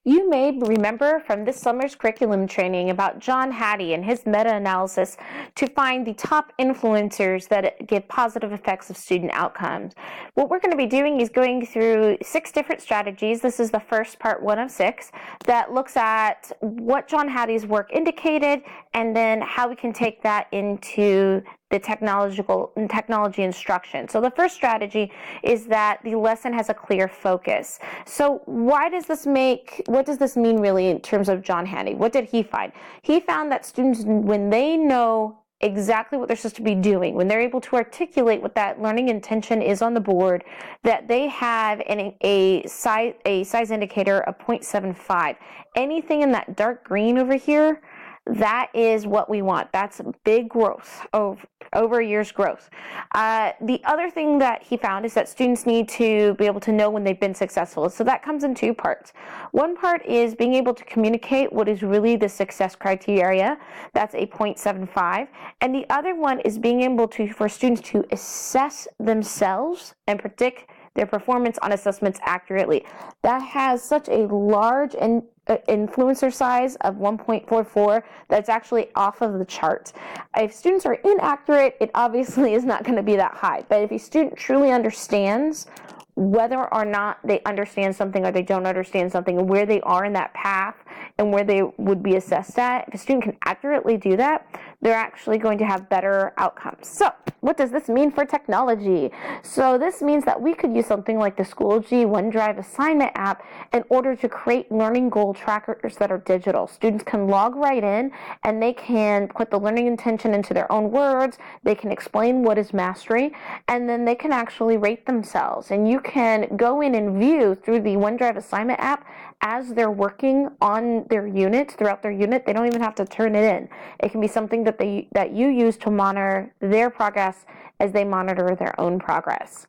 You may remember from this summer's curriculum training about John Hattie and his meta-analysis to find the top influencers that give positive effects of student outcomes. What we're going to be doing is going through 6 different strategies. This is the first part 1 of 6 that looks at what John Hattie's work indicated and then how we can take that into the technology instruction. So the first strategy is that the lesson has a clear focus. So what does this mean really in terms of John Hattie? What did he find? He found that students, when they know exactly what they're supposed to be doing, when they're able to articulate what that learning intention is on the board, that they have a size indicator of 0.75. Anything in that dark green over here, that is what we want. That's big growth, over a year's growth. The other thing that he found is that students need to be able to know when they've been successful. So that comes in 2 parts. One part is being able to communicate what is really the success criteria. That's a 0.75. And the other one is being able for students to assess themselves and predict their performance on assessments accurately. That has such a large influencer size of 1.44 that's actually off of the chart. If students are inaccurate, it obviously is not going to be that high. But if a student truly understands whether or not they understand something or they don't understand something, and where they are in that path and where they would be assessed at, if a student can accurately do that, they're actually going to have better outcomes. So what does this mean for technology? So this means that we could use something like the Schoology OneDrive assignment app in order to create learning goal trackers that are digital. Students can log right in and they can put the learning intention into their own words, they can explain what is mastery, and then they can actually rate themselves. And you can go in and view through the OneDrive assignment app as they're working on their unit, throughout their unit. They don't even have to turn it in. It can be something that you use to monitor their progress as they monitor their own progress.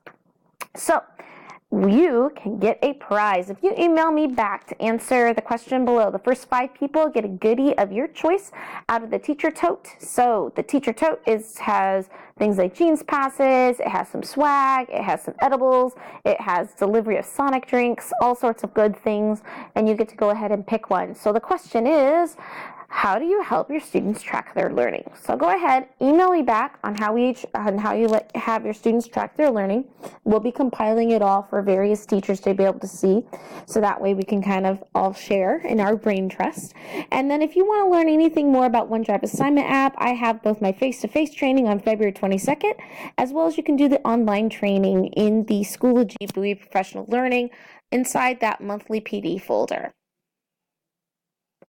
So you can get a prize. If you email me back to answer the question below, the first 5 people get a goodie of your choice out of the teacher tote. So the teacher tote has things like jeans passes, it has some swag, it has some edibles, it has delivery of Sonic drinks, all sorts of good things, and you get to go ahead and pick one. So the question is, how do you help your students track their learning? So go ahead, email me back on how you have your students track their learning. We'll be compiling it all for various teachers to be able to see, so that way we can kind of all share in our brain trust. And then if you want to learn anything more about OneDrive assignment app, I have both my face-to-face training on February 22nd, as well as you can do the online training in the Schoology Buoy Professional Learning inside that monthly PD folder.